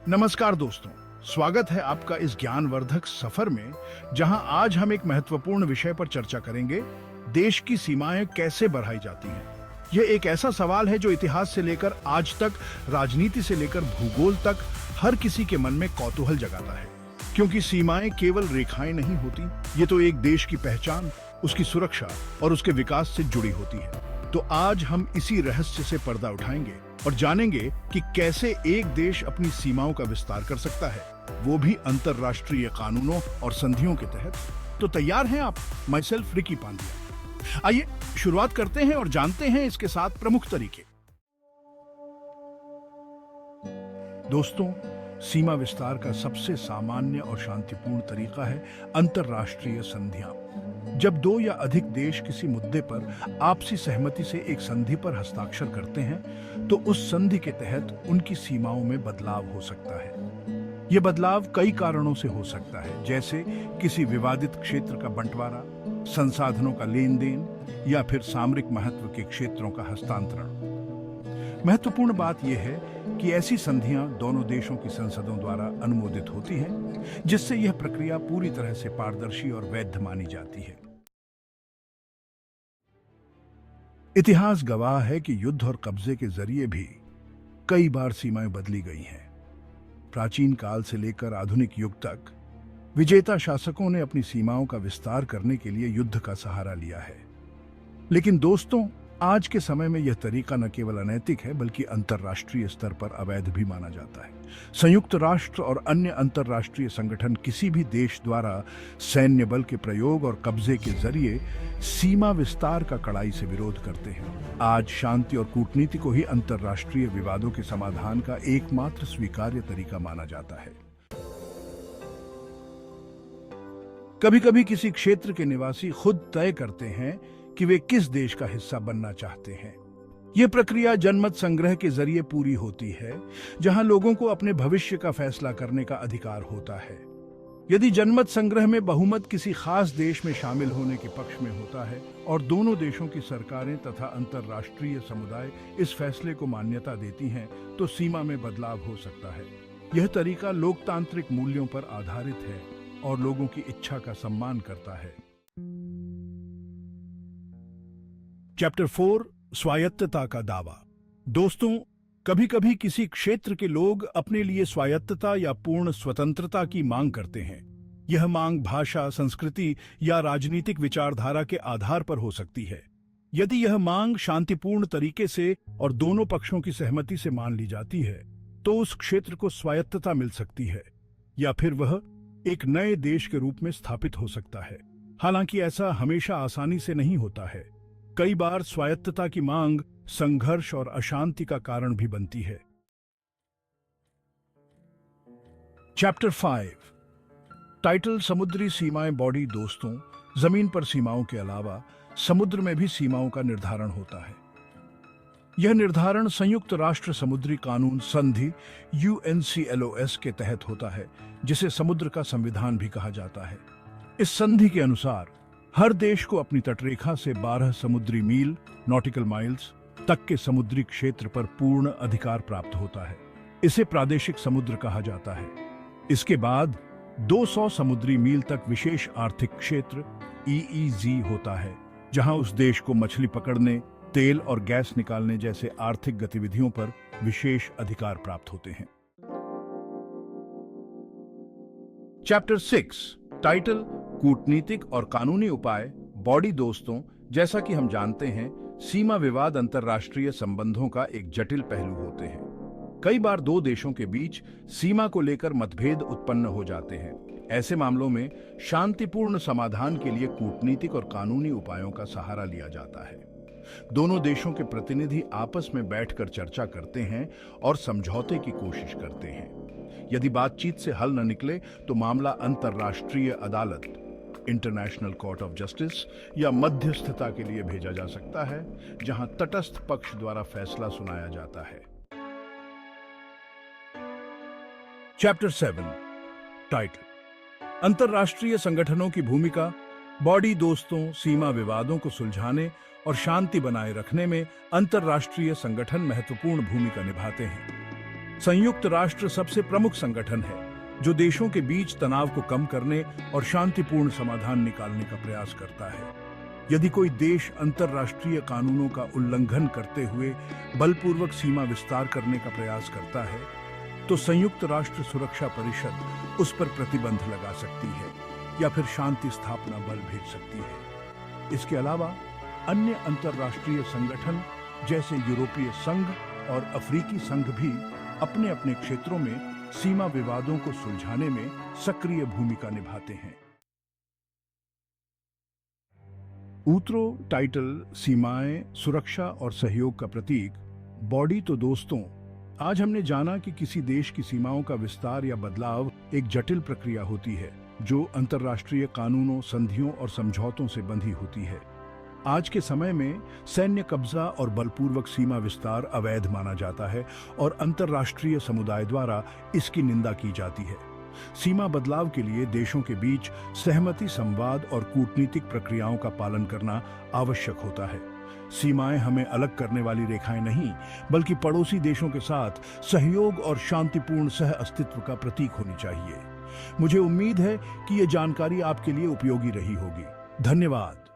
नमस्कार दोस्तों, स्वागत है आपका इस ज्ञानवर्धक सफर में, जहां आज हम एक महत्वपूर्ण विषय पर चर्चा करेंगे। देश की सीमाएं कैसे बढ़ाई जाती हैं? यह एक ऐसा सवाल है जो इतिहास से लेकर आज तक, राजनीति से लेकर भूगोल तक हर किसी के मन में कौतूहल जगाता है। क्योंकि सीमाएं केवल रेखाएं नहीं होती, ये तो एक देश की पहचान, उसकी सुरक्षा और उसके विकास से जुड़ी होती है। तो आज हम इसी रहस्य से पर्दा उठाएंगे और जानेंगे कि कैसे एक देश अपनी सीमाओं का विस्तार कर सकता है, वो भी अंतरराष्ट्रीय कानूनों और संधियों के तहत। तो तैयार हैं आप? My self Ricky Pandya. आइए शुरुआत करते हैं और जानते हैं इसके 7 प्रमुख तरीके। दोस्तों, सीमा विस्तार का सबसे सामान्य और शांतिपूर्ण तरीका है अंतरराष्ट्रीय संधियां। जब 2 या अधिक देश किसी मुद्दे पर आपसी सहमति से एक संधि पर हस्ताक्षर करते हैं, तो उस संधि के तहत उनकी सीमाओं में बदलाव हो सकता है। यह बदलाव कई कारणों से हो सकता है, जैसे किसी विवादित क्षेत्र का बंटवारा, संसाधनों का लेन देन या फिर सामरिक महत्व के क्षेत्रों का हस्तांतरण। महत्वपूर्ण बात यह है कि ऐसी संधियां दोनों देशों की संसदों द्वारा अनुमोदित होती हैं, जिससे यह प्रक्रिया पूरी तरह से पारदर्शी और वैध मानी जाती है। इतिहास गवाह है कि युद्ध और कब्जे के जरिए भी कई बार सीमाएं बदली गई हैं। प्राचीन काल से लेकर आधुनिक युग तक विजेता शासकों ने अपनी सीमाओं का विस्तार करने के लिए युद्ध का सहारा लिया है। लेकिन दोस्तों, आज के समय में यह तरीका न केवल अनैतिक है, बल्कि अंतर्राष्ट्रीय स्तर पर अवैध भी माना जाता है। संयुक्त राष्ट्र और अन्य अंतर्राष्ट्रीय संगठन किसी भी देश द्वारा सैन्य बल के प्रयोग और कब्जे के जरिए सीमा विस्तार का कड़ाई से विरोध करते हैं। आज शांति और कूटनीति को ही अंतर्राष्ट्रीय विवादों के समाधान का एकमात्र स्वीकार्य तरीका माना जाता है। कभी-कभी किसी क्षेत्र के निवासी खुद तय करते हैं कि वे किस देश का हिस्सा बनना चाहते हैं। यह प्रक्रिया जनमत संग्रह के जरिए पूरी होती है, जहां लोगों को अपने भविष्य का फैसला करने का अधिकार होता है। यदि जनमत संग्रह में बहुमत किसी खास देश में शामिल होने के पक्ष में होता है और दोनों देशों की सरकारें तथा अंतर्राष्ट्रीय समुदाय इस फैसले को मान्यता देती हैं, तो सीमा में बदलाव हो सकता है। यह तरीका लोकतांत्रिक मूल्यों पर आधारित है और लोगों की इच्छा का सम्मान करता है। चैप्टर 4, स्वायत्तता का दावा। दोस्तों, कभी-कभी किसी क्षेत्र के लोग अपने लिए स्वायत्तता या पूर्ण स्वतंत्रता की मांग करते हैं। यह मांग भाषा, संस्कृति या राजनीतिक विचारधारा के आधार पर हो सकती है। यदि यह मांग शांतिपूर्ण तरीके से और दोनों पक्षों की सहमति से मान ली जाती है, तो उस क्षेत्र को स्वायत्तता मिल सकती है, या फिर वह एक नए देश के रूप में स्थापित हो सकता है। हालांकि ऐसा हमेशा आसानी से नहीं होता है। कई बार स्वायत्तता की मांग संघर्ष और अशांति का कारण भी बनती है। चैप्टर 5, टाइटल समुद्री सीमाएं बॉडी। दोस्तों, जमीन पर सीमाओं के अलावा समुद्र में भी सीमाओं का निर्धारण होता है। यह निर्धारण संयुक्त राष्ट्र समुद्री कानून संधि UNCLOS के तहत होता है, जिसे समुद्र का संविधान भी कहा जाता है। इस संधि के अनुसार हर देश को अपनी तटरेखा से 12 समुद्री मील नॉटिकल माइल्स तक के समुद्री क्षेत्र पर पूर्ण अधिकार प्राप्त होता है। इसे प्रादेशिक समुद्र कहा जाता है। इसके बाद 200 समुद्री मील तक विशेष आर्थिक क्षेत्र EEZ होता है, जहां उस देश को मछली पकड़ने, तेल और गैस निकालने जैसे आर्थिक गतिविधियों पर विशेष अधिकार प्राप्त होते हैं। चैप्टर 6, टाइटल कूटनीतिक और कानूनी उपाय बॉडी। दोस्तों, जैसा कि हम जानते हैं, सीमा विवाद अंतर्राष्ट्रीय संबंधों का एक जटिल पहलू होते हैं। कई बार 2 देशों के बीच सीमा को लेकर मतभेद उत्पन्न हो जाते हैं। ऐसे मामलों में शांतिपूर्ण समाधान के लिए कूटनीतिक और कानूनी उपायों का सहारा लिया जाता है। दोनों देशों के प्रतिनिधि आपस में बैठकर चर्चा करते हैं और समझौते की कोशिश करते हैं। यदि बातचीत से हल न निकले, तो मामला अंतर्राष्ट्रीय अदालत इंटरनेशनल कोर्ट ऑफ जस्टिस या मध्यस्थता के लिए भेजा जा सकता है, जहां तटस्थ पक्ष द्वारा फैसला सुनाया जाता है। चैप्टर 7, टाइटल अंतर्राष्ट्रीय संगठनों की भूमिका बॉडी। दोस्तों, सीमा विवादों को सुलझाने और शांति बनाए रखने में अंतर्राष्ट्रीय संगठन महत्वपूर्ण भूमिका निभाते हैं। संयुक्त राष्ट्र सबसे प्रमुख संगठन है जो देशों के बीच तनाव को कम करने और शांतिपूर्ण समाधान निकालने का प्रयास करता है। यदि कोई देश अंतर्राष्ट्रीय कानूनों का उल्लंघन करते हुए बलपूर्वक सीमा विस्तार करने का प्रयास करता है, तो संयुक्त राष्ट्र सुरक्षा परिषद उस पर प्रतिबंध लगा सकती है या फिर शांति स्थापना बल भेज सकती है। इसके अलावा अन्य अंतर्राष्ट्रीय संगठन जैसे यूरोपीय संघ और अफ्रीकी संघ भी अपने अपने क्षेत्रों में सीमा विवादों को सुलझाने में सक्रिय भूमिका निभाते हैं। ऊतरो टाइटल सीमाएं, सुरक्षा और सहयोग का प्रतीक। बॉडी तो दोस्तों, आज हमने जाना कि किसी देश की सीमाओं का विस्तार या बदलाव एक जटिल प्रक्रिया होती है जो अंतर्राष्ट्रीय कानूनों, संधियों और समझौतों से बंधी होती है। आज के समय में सैन्य कब्जा और बलपूर्वक सीमा विस्तार अवैध माना जाता है और अंतर्राष्ट्रीय समुदाय द्वारा इसकी निंदा की जाती है। सीमा बदलाव के लिए देशों के बीच सहमति, संवाद और कूटनीतिक प्रक्रियाओं का पालन करना आवश्यक होता है। सीमाएं हमें अलग करने वाली रेखाएं नहीं, बल्कि पड़ोसी देशों के साथ सहयोग और शांतिपूर्ण सह अस्तित्व का प्रतीक होनी चाहिए। मुझे उम्मीद है कि ये जानकारी आपके लिए उपयोगी रही होगी। धन्यवाद।